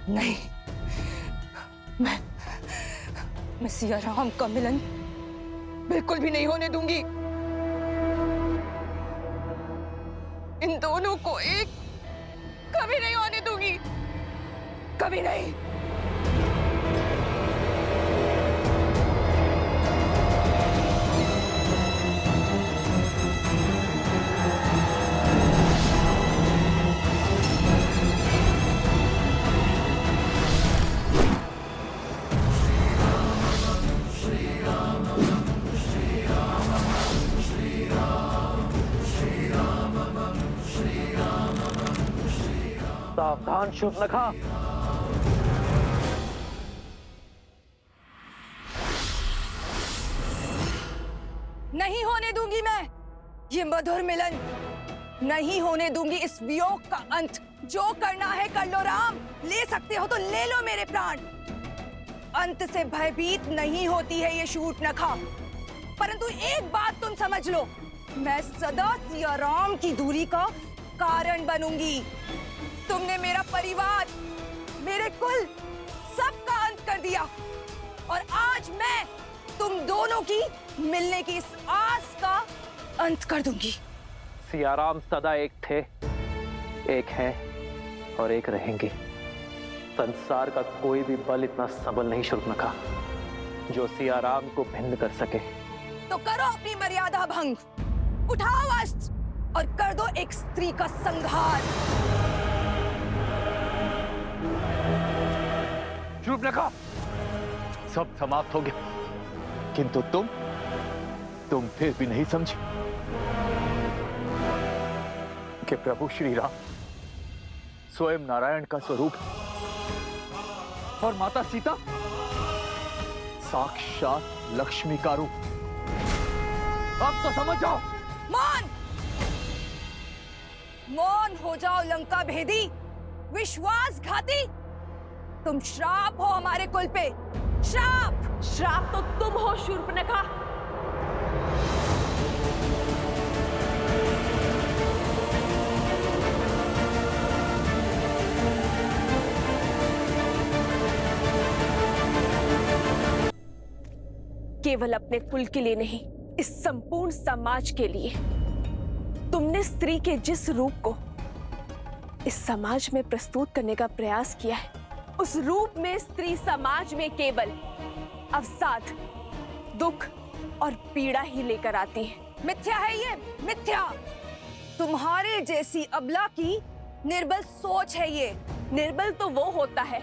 नहीं, मैं सिया राम का मिलन बिल्कुल भी नहीं होने दूंगी। इन दोनों को एक कभी नहीं होने दूंगी, कभी नहीं। सावधान शूर्पणखा। नहीं होने दूंगी मैं ये मधुर मिलन, नहीं होने दूंगी इस वियोग का अंत। जो करना है कर लो राम, ले सकते हो तो ले लो मेरे प्राण। अंत से भयभीत नहीं होती है ये शूर्पणखा, परंतु एक बात तुम समझ लो, मैं सदा सिया राम की दूरी का कारण बनूंगी। तुमने मेरा परिवार, मेरे कुल, सबका अंत कर दिया और आज मैं तुम दोनों की मिलने की इस आस का अंत कर दूंगी। सियाराम सदा एक थे, एक हैं और एक रहेंगे। संसार का कोई भी बल इतना सबल नहीं शूर्पणखा जो सियाराम को भिन्न कर सके। तो करो अपनी मर्यादा भंग, उठाओ अस्त्र और कर दो एक स्त्री का संहार। शूर्पणखा, सब समाप्त हो गया, किंतु तुम फिर भी नहीं समझी कि प्रभु श्री राम स्वयं नारायण का स्वरूप है और माता सीता साक्षात लक्ष्मी का रूप। अब तो समझ जाओ। मौन, मौन हो जाओ लंका भेदी, विश्वासघाती। तुम श्राप हो हमारे कुल पे, श्राप। श्राप तो तुम हो शूर्पणखा। केवल अपने कुल के लिए नहीं, इस संपूर्ण समाज के लिए तुमने स्त्री के जिस रूप को इस समाज में प्रस्तुत करने का प्रयास किया है, उस रूप में स्त्री समाज में केवल अवसाद, दुख और पीड़ा ही लेकर आती है। मिथ्या है ये, मिथ्या। तुम्हारे जैसी अबला की निर्बल सोच है ये। निर्बल तो वो होता है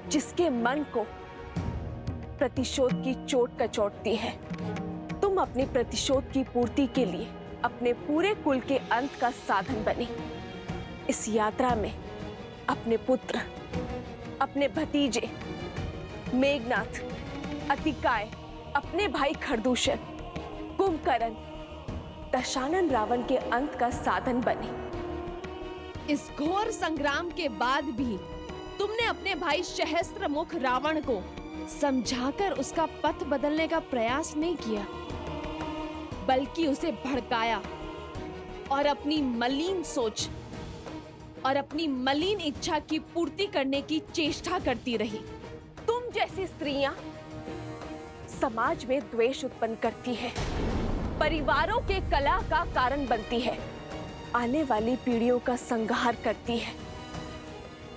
जिसके मन को प्रतिशोध की चोट कचोटती है। तुम अपने प्रतिशोध की पूर्ति के लिए अपने पूरे कुल के अंत का साधन बनी। इस यात्रा में अपने पुत्र, अपने भतीजे मेघनाथ, अतिकाय, अपने भाई खरदूषण, कुंभकर्ण, दशानन रावण के अंत का साधन बने। इस घोर संग्राम के बाद भी तुमने अपने भाई सहस्त्रमुख रावण को समझाकर उसका पथ बदलने का प्रयास नहीं किया, बल्कि उसे भड़काया और अपनी मलिन सोच और अपनी मलिन इच्छा की पूर्ति करने की चेष्टा करती रही। तुम जैसी स्त्रियां समाज में द्वेष उत्पन्न करती है, परिवारों के कलह का कारण बनती है, आने वाली पीढ़ियों का संहार करती है,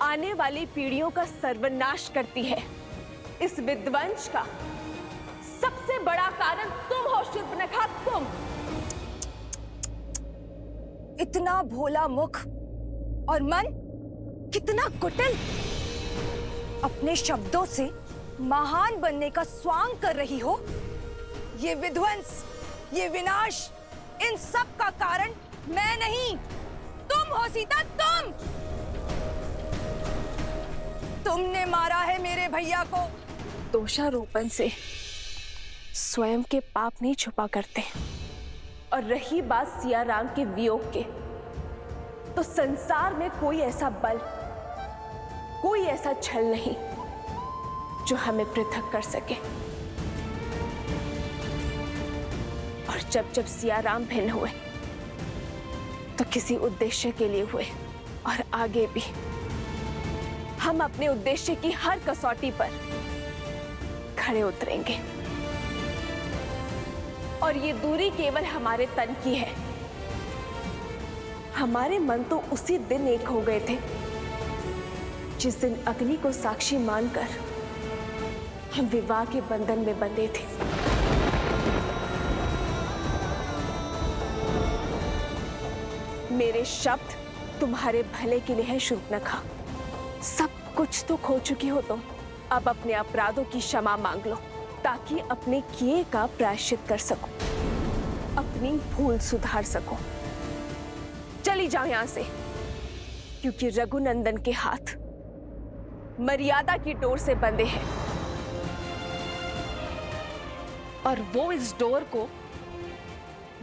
आने वाली पीढ़ियों का सर्वनाश करती है। इस विध्वंस का सबसे बड़ा कारण तुम हो शूर्पणखा, तुम। इतना भोला मुख और मन कितना कुटिल, अपने शब्दों से महान बनने का स्वांग कर रही हो। ये विध्वंस, ये विनाश, इन सब का कारण मैं नहीं, तुम हो सीता, तुम। तुमने मारा है मेरे भैया को। दोषारोपण से स्वयं के पाप नहीं छुपा करते। और रही बात सिया राम के वियोग के, तो संसार में कोई ऐसा बल, कोई ऐसा छल नहीं जो हमें पृथक कर सके। और जब सिया राम भिन्न हुए तो किसी उद्देश्य के लिए हुए, और आगे भी हम अपने उद्देश्य की हर कसौटी पर खड़े उतरेंगे। और ये दूरी केवल हमारे तन की है। हमारे मन तो उसी दिन एक हो गए थे जिस दिन अग्नि को साक्षी मानकर हम विवाह के बंधन में बंधे थे। मेरे शब्द तुम्हारे भले के लिए है शूर्पणखा। सब कुछ तो खो चुकी हो तुम। अब अपने अपराधों की क्षमा मांग लो ताकि अपने किए का प्रायश्चित कर सको, अपनी भूल सुधार सको। चली जाओ यहां से, क्योंकि रघुनंदन के हाथ मर्यादा की डोर से बंधे हैं और वो इस डोर को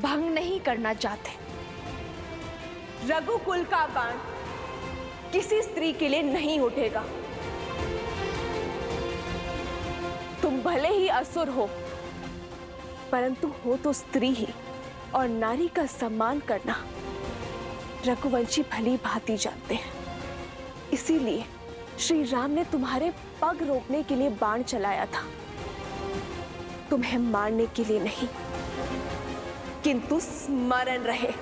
भंग नहीं करना चाहते। रघुकुल का बाण किसी स्त्री के लिए नहीं उठेगा। तुम भले ही असुर हो, परंतु हो तो स्त्री ही, और नारी का सम्मान करना रघुवंशी भली भांति जानते हैं। इसीलिए श्री राम ने तुम्हारे पग रोकने के लिए बाण चलाया था, तुम्हें मारने के लिए नहीं, किंतु स्मरण रहे।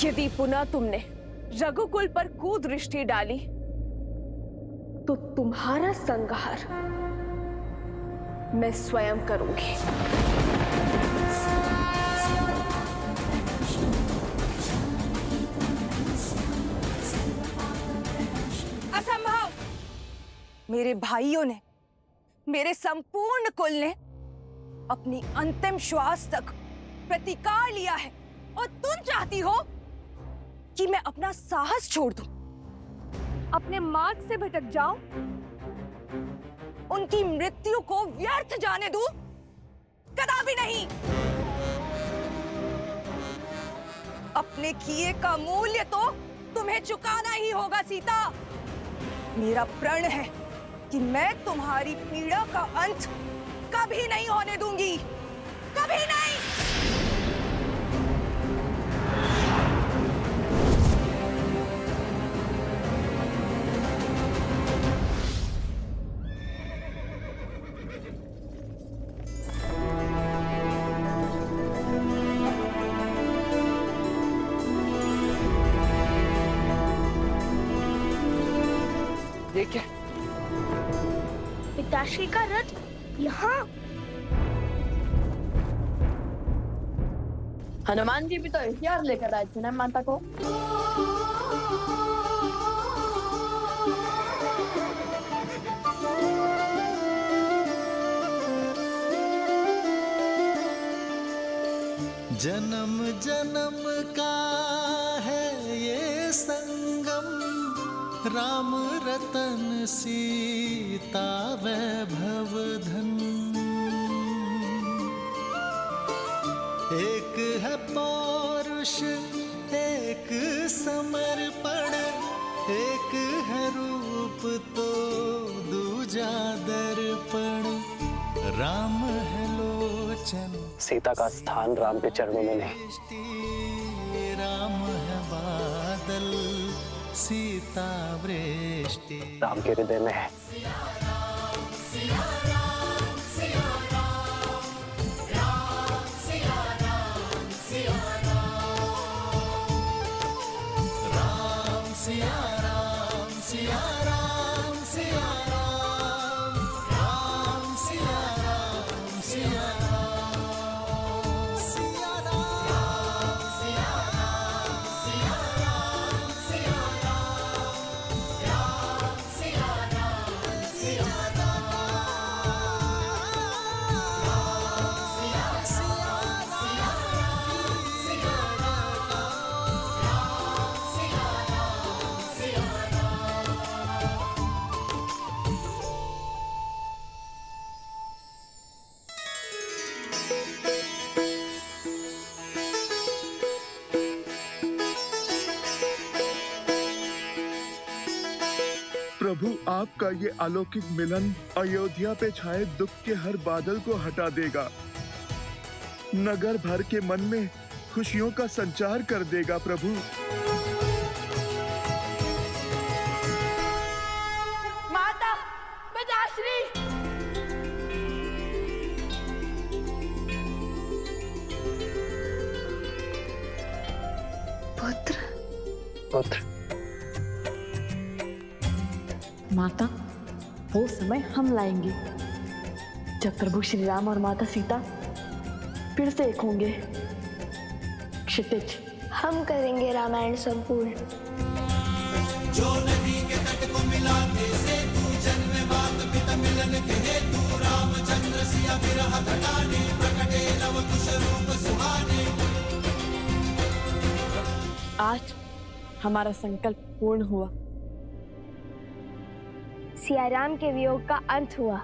यदि पुनः तुमने रघुकुल पर कुदृष्टि डाली तो तुम्हारा संहार मैं स्वयं करूंगी। असंभव! मेरे भाइयों ने, मेरे संपूर्ण कुल ने अपनी अंतिम श्वास तक प्रतिकार लिया है, और तुम चाहती हो कि मैं अपना साहस छोड़ दूं, अपने मार्ग से भटक जाऊं, उनकी मृत्यु को व्यर्थ जाने दूं? कदापि नहीं। अपने किए का मूल्य तो तुम्हें चुकाना ही होगा सीता। मेरा प्रण है कि मैं तुम्हारी पीड़ा का अंत कभी नहीं होने दूंगी, कभी नहीं। ये क्या? पिताश्री का रथ यहाँ। हनुमान जी भी तो हथियार लेकर आए थे ना माता को। जन्म जन्म का है ये संगम, राम रतन सीता वैभव धन। एक है पौरुष एक समर्पण, एक है रूप तो दूजा दर्पण। राम है लोचन, सीता का स्थान राम के चरणों में नहीं। राम है बादल, सीता वृष्टि। राम के हृदय में है। प्रभु आपका ये अलौकिक मिलन अयोध्या पे छाए दुख के हर बादल को हटा देगा, नगर भर के मन में खुशियों का संचार कर देगा प्रभु। माता पिताश्री, पुत्र माता वो समय हम लाएंगे जब प्रभु श्री राम और माता सीता फिर से एक होंगे। क्षितिज, हम करेंगे रामायण संपूर्ण। जो नदी के तट को मिलाते से तू जन्म मात पिता मिलन के हेतु रामचंद्र सिया विरह घटाने प्रकटे लव कुश रूप सुहाने। आज हमारा संकल्प पूर्ण हुआ। सिया राम के वियोग का अंत हुआ।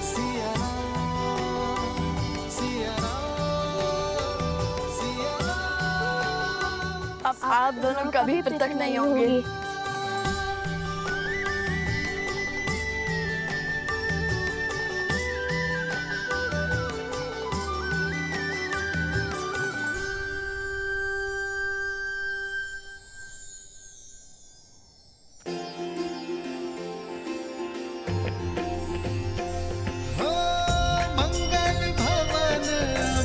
सिया राम, सिया राम, सिया राम। अब आप दोनों कभी पृथक नहीं होंगे। हो मंगल भवन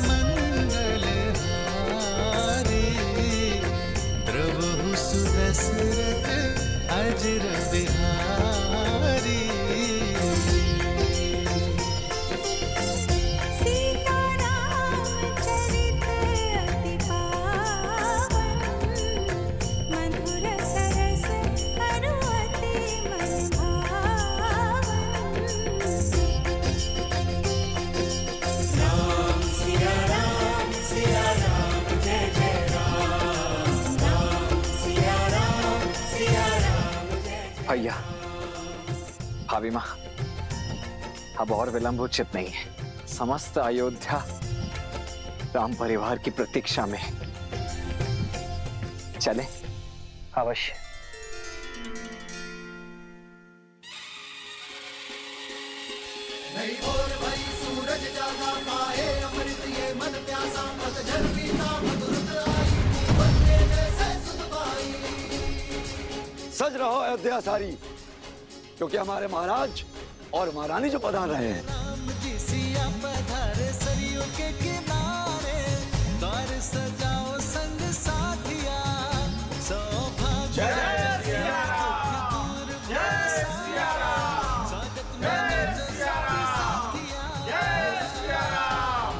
मंगल हारी, द्रवहु सुदशरथ अजर बिहारी। भैया, भाभी माँ, अब और विलंब उचित नहीं है। समस्त अयोध्या राम परिवार की प्रतीक्षा में। चले? अवश्य। नहीं और भाई सूरज जागा पाए अमृत ये मन प्यासा पतझड़ बीता मधुरत आई बंदे जैसे सुध पाई। सज रहो अयोध्या सारी, क्योंकि हमारे महाराज और महारानी जो पधार रहे हैं। राम जी सिया पधारे सरयू के किनारे, द्वार सजाओ संग साथिया सौभाग्य। जय सिया राम, जय सिया राम, स्वागत में सिया राम, जय सिया राम,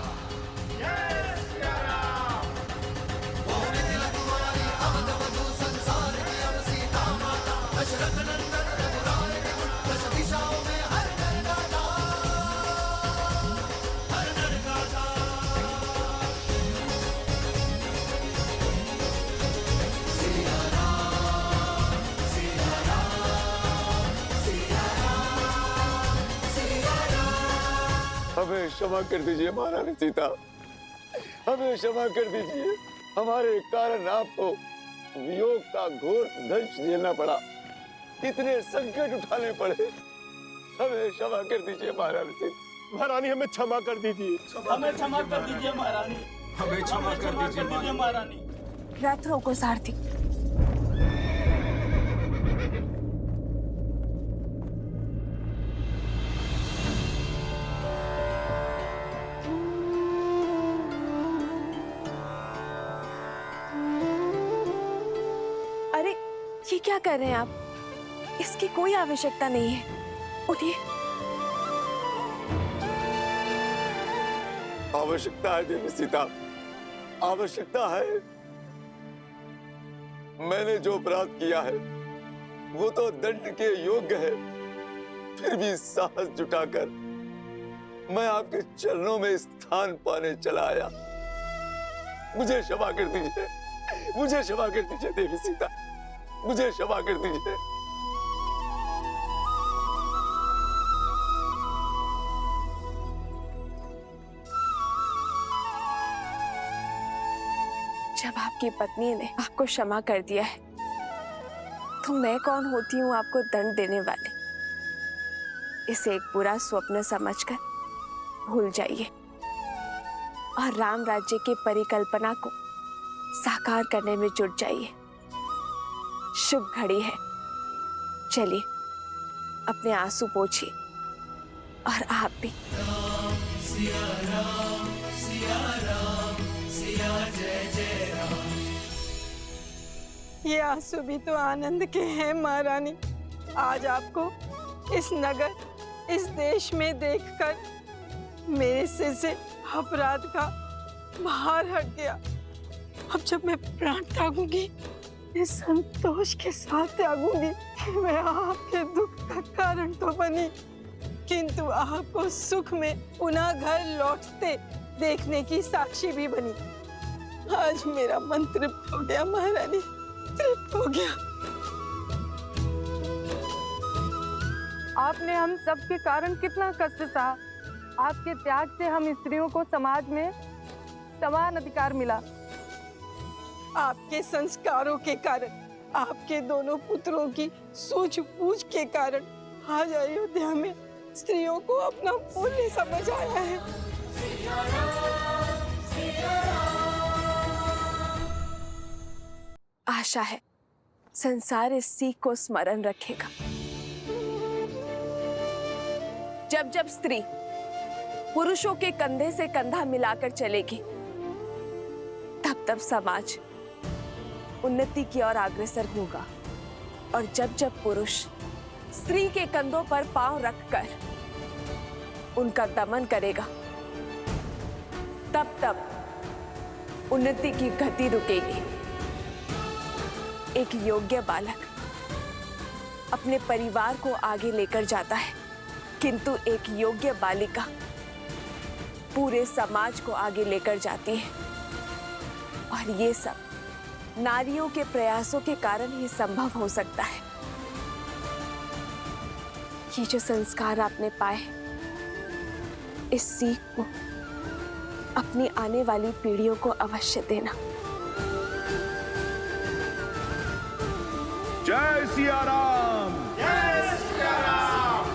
जय सिया राम। मोहन तिलक कुमारी अवध वधू संसार की अब सीता माता, दशरथ नंदन रघुराय के गुण दस दिशाओं में हर नर गाता, हर नर गाता। सिया राम, सिया राम, सिया राम, सिया राम। हमें क्षमा कर दीजिए महारानी सीता, हमें क्षमा कर दीजिए। हमारे कारण आपको वियोग का घोर दंश झेलना पड़ा, इतने संकट उठाने पड़े। हमें क्षमा कर दीजिए महारानी सीता। महारानी हमें क्षमा कर दीजिए। हमें क्षमा कर दीजिए महारानी, हमें क्षमा कर दीजिए महारानी। रथ रोको सारथी। अरे ये क्या कर रहे हैं आप? इसकी कोई आवश्यकता नहीं है। उठिए। आवश्यकता है देवी सीता, आवश्यकता है। मैंने जो अपराध किया है वो तो दंड के योग्य है, फिर भी साहस जुटाकर मैं आपके चरणों में स्थान पाने चला आया। मुझे क्षमा कर दीजिए, मुझे क्षमा कर दीजिए देवी सीता, मुझे क्षमा कर दीजिए। जब आपकी पत्नी ने आपको क्षमा कर दिया है, तो मैं कौन होती हूँ आपको दंड देने वाली? इसे एक बुरा स्वप्न समझकर भूल जाइए और राम राज्य की परिकल्पना को साकार करने में जुट जाइए। शुभ घड़ी है, चलिए अपने आंसू पोंछिए और आप भी। ये आंसू भी तो आनंद के हैं महारानी। आज आपको इस नगर, इस देश में देखकर मेरे सिर से अपराध का भार हट गया। अब जब मैं प्राण त्यागूंगी, इस संतोष के साथ त्यागूंगी कि मैं आपके दुख का कारण तो बनी, किंतु आपको सुख में पुनः घर लौटते देखने की साक्षी भी बनी। आज मेरा मन तृप्त हो गया महारानी, तृप्त हो गया। आपने हम सब के कारण कितना कष्ट सहा। आपके त्याग से हम स्त्रियों को समाज में समान अधिकार मिला। आपके संस्कारों के कारण, आपके दोनों पुत्रों की सूझबूझ के कारण आज अयोध्या में स्त्रियों को अपना मूल्य समझ आया है। आशा है संसार इस सीख को स्मरण रखेगा। जब जब स्त्री पुरुषों के कंधे से कंधा मिलाकर चलेगी, तब तब समाज उन्नति की ओर अग्रसर होगा। और जब जब पुरुष स्त्री के कंधों पर पांव रखकर उनका दमन करेगा, तब तब उन्नति की गति रुकेगी। एक योग्य बालक अपने परिवार को आगे लेकर जाता है, किंतु एक योग्य बालिका पूरे समाज को आगे लेकर जाती है। और ये सब नारियों के प्रयासों के कारण ही संभव हो सकता है। ये जो संस्कार आपने पाए, इस सीख को अपनी आने वाली पीढ़ियों को अवश्य देना। जय सिया राम। जय सिया राम।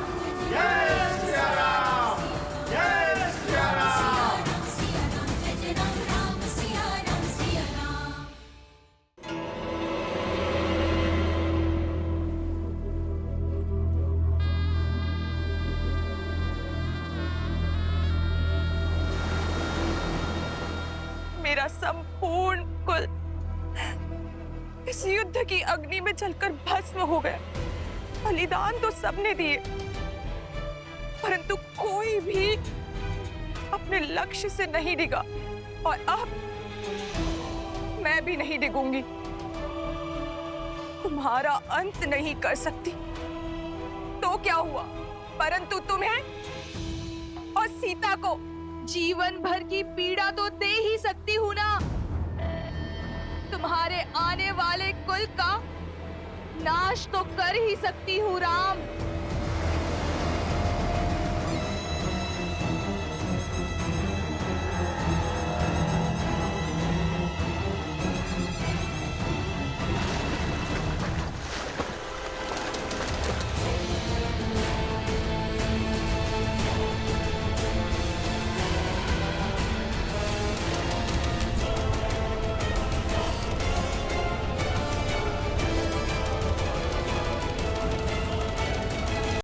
जय सिया राम। जय सिया राम। मेरा संपूर्ण कुल इस युद्ध की अग्नि में जलकर भस्म हो गया। बलिदान तो सबने दिए, परंतु कोई भी अपने लक्ष्य से नहीं डिगा, और अब मैं भी नहीं डिगूंगी। तुम्हारा अंत नहीं कर सकती तो क्या हुआ, परंतु तुम्हें और सीता को जीवन भर की पीड़ा तो दे ही सकती हूँ ना। तुम्हारे आने वाले कुल का नाश तो कर ही सकती हूँ राम।